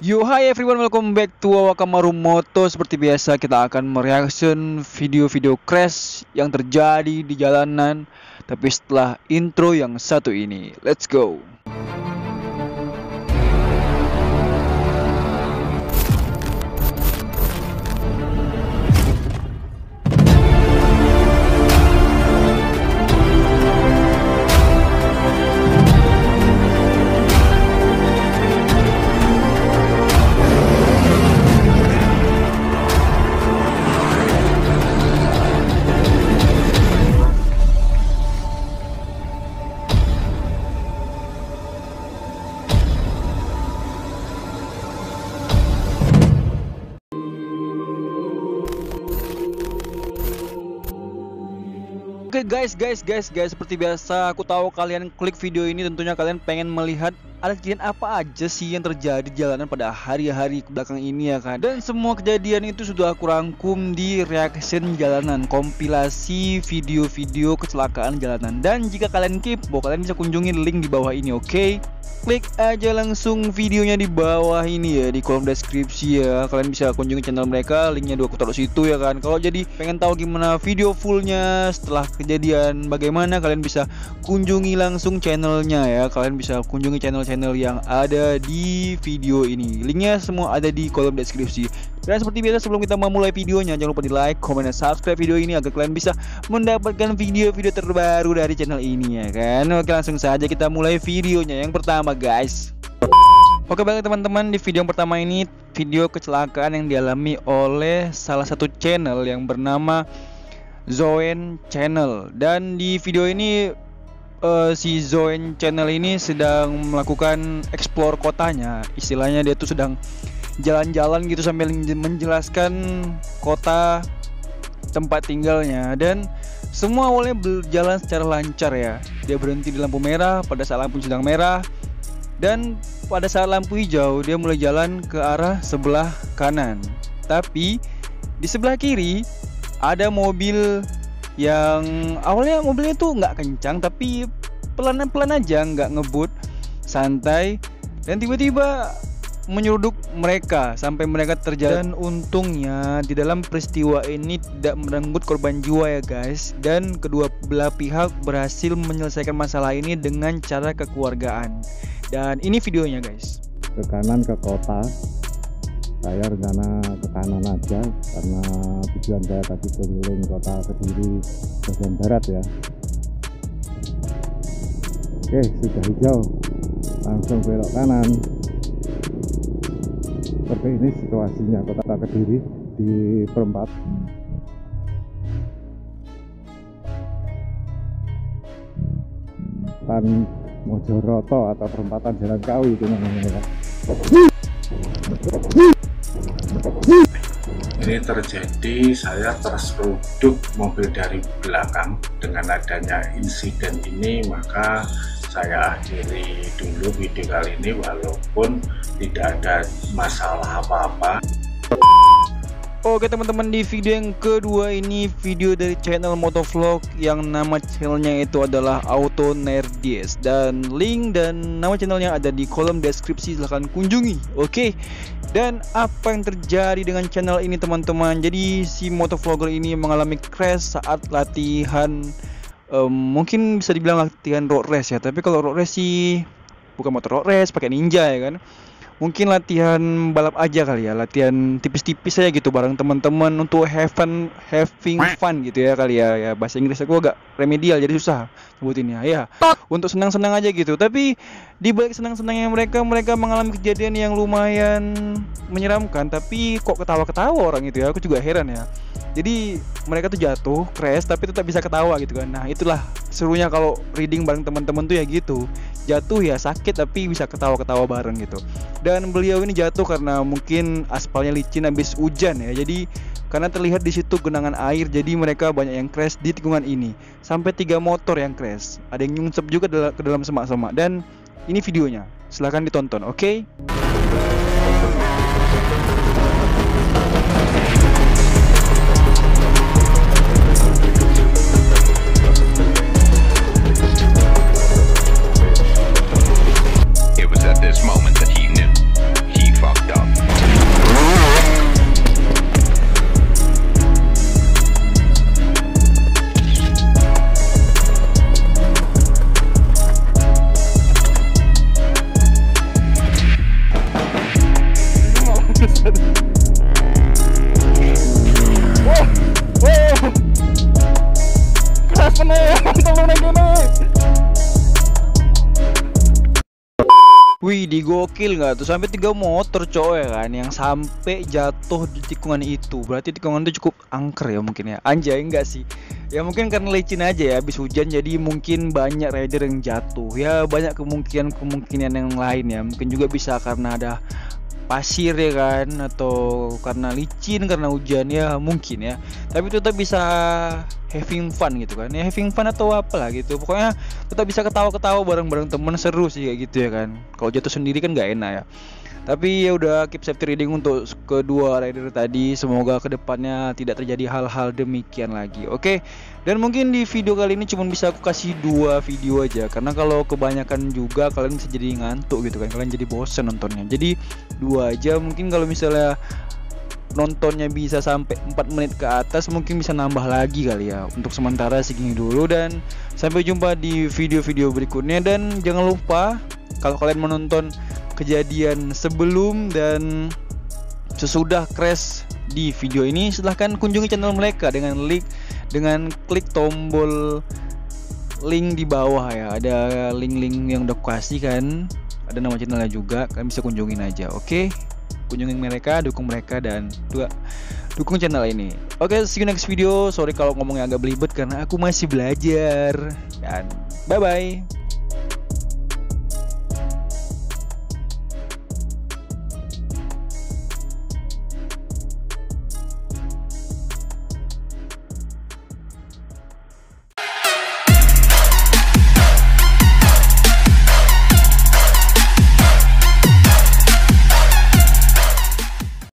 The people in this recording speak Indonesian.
Yo, hi everyone, welcome back to Wakamaru Moto. Seperti biasa kita akan mereaction video-video crash yang terjadi di jalanan. Tapi setelah intro yang satu ini, let's go. Oke guys, seperti biasa aku tahu kalian klik video ini tentunya kalian pengen melihat ada kejadian apa aja sih yang terjadi di jalanan pada hari-hari kebelakang ini ya kan. Dan semua kejadian itu sudah aku rangkum di reaction jalanan, kompilasi video-video kecelakaan jalanan. Dan jika kalian kepo, kalian bisa kunjungi link di bawah ini, oke? Klik aja langsung videonya di bawah ini ya, di kolom deskripsi ya. Kalian bisa kunjungi channel mereka, linknya aku taruh situ ya kan. Kalau jadi pengen tahu gimana video fullnya setelah kejadian bagaimana, kalian bisa kunjungi langsung channelnya ya. Kalian bisa kunjungi channel-channel yang ada di video ini. Linknya semua ada di kolom deskripsi. Dan seperti biasa sebelum kita memulai videonya, jangan lupa di like, comment, dan subscribe video ini agar kalian bisa mendapatkan video-video terbaru dari channel ini ya kan. Oke, langsung saja kita mulai videonya. Yang pertama guys, oke baik teman-teman, di video yang pertama ini video kecelakaan yang dialami oleh salah satu channel yang bernama Zoen Channel. Dan di video ini si Zoen Channel ini sedang melakukan explore kotanya. Istilahnya dia tuh sedang jalan-jalan gitu sambil menjelaskan kota tempat tinggalnya. Dan semua awalnya berjalan secara lancar ya. Dia berhenti di lampu merah pada saat lampu sedang merah, dan pada saat lampu hijau dia mulai jalan ke arah sebelah kanan. Tapi di sebelah kiri ada mobil yang awalnya mobilnya tuh nggak kencang tapi pelan-pelan aja, nggak ngebut, santai, dan tiba-tiba menyeruduk mereka sampai mereka terjatuh. Dan untungnya di dalam peristiwa ini tidak merenggut korban jiwa ya guys. Dan kedua belah pihak berhasil menyelesaikan masalah ini dengan cara kekeluargaan. Dan ini videonya guys. Ke kanan ke kota. Saya rencana ke kanan aja karena tujuan saya tadi keliling kota Kediri bagian barat ya. Oke, sudah hijau, langsung belok kanan. Seperti ini situasinya kota Kediri di perempat. Mojoroto atau perempatan Jalan Kawi itu namanya. Ini terjadi, saya terseruduk mobil dari belakang. Dengan adanya insiden ini maka saya akhiri dulu video kali ini walaupun tidak ada masalah apa-apa. Oke teman-teman, di video yang kedua ini video dari channel motovlog yang nama channelnya itu adalah Auto Nerdies, dan link dan nama channelnya ada di kolom deskripsi, silahkan kunjungi. Oke, dan apa yang terjadi dengan channel ini teman-teman? Jadi si motovlogger ini mengalami crash saat latihan, mungkin bisa dibilang latihan road race ya, tapi kalau road race sih bukan motor road race, pakai ninja ya kan. Mungkin latihan balap aja kali ya, latihan tipis-tipis aja gitu bareng teman-teman untuk having fun gitu ya kali ya. Ya bahasa Inggris aku agak remedial jadi susah sebutinnya ya. Untuk senang-senang aja gitu. Tapi di balik senang-senangnya mereka mengalami kejadian yang lumayan menyeramkan, tapi kok ketawa-ketawa orang itu ya. Aku juga heran ya. Jadi mereka tuh jatuh, crash, tapi tetap bisa ketawa gitu kan. Nah itulah serunya kalau reading bareng teman-teman tuh ya gitu. Jatuh ya sakit tapi bisa ketawa-ketawa bareng gitu. Dan beliau ini jatuh karena mungkin aspalnya licin habis hujan ya. Jadi karena terlihat di situ genangan air, jadi mereka banyak yang crash di tikungan ini. Sampai 3 motor yang crash. Ada yang nyungsep juga ke dalam semak-semak. Dan ini videonya, silahkan ditonton, oke? It was at this moment that he knew he fucked up. Wih, digokil nggak tuh, sampai 3 motor coy kan yang sampai jatuh di tikungan itu. Berarti tikungan itu cukup angker ya mungkin ya. Anjay, enggak sih. Ya mungkin karena licin aja ya, habis hujan jadi mungkin banyak rider yang jatuh. Ya banyak kemungkinan yang lain ya. Mungkin juga bisa karena ada pasir ya kan, atau karena licin, karena hujan ya mungkin ya. Tapi tetap bisa having fun gitu kan ya, having fun atau apalah gitu, pokoknya tetap bisa ketawa-ketawa bareng-bareng temen, seru sih kayak gitu ya kan. Kalau jatuh sendiri kan nggak enak ya. Tapi ya udah, keep safety riding untuk kedua rider tadi. Semoga kedepannya tidak terjadi hal-hal demikian lagi. Oke. Dan mungkin di video kali ini cuma bisa aku kasih 2 video aja, karena kalau kebanyakan juga kalian bisa jadi ngantuk gitu kan, kalian jadi bosen nontonnya. Jadi 2 aja. Mungkin kalau misalnya nontonnya bisa sampai 4 menit ke atas, mungkin bisa nambah lagi kali ya. Untuk sementara segini dulu, dan sampai jumpa di video-video berikutnya. Dan jangan lupa, kalau kalian menonton kejadian sebelum dan sesudah crash di video ini, silahkan kunjungi channel mereka dengan klik tombol link di bawah ya. Ada link-link yang udah kasih kan, ada nama channelnya juga, kalian bisa kunjungin aja. Oke, kunjungin mereka, dukung mereka, dan dukung channel ini. Oke, see you next video. Sorry kalau ngomongnya agak belibet karena aku masih belajar, dan bye bye.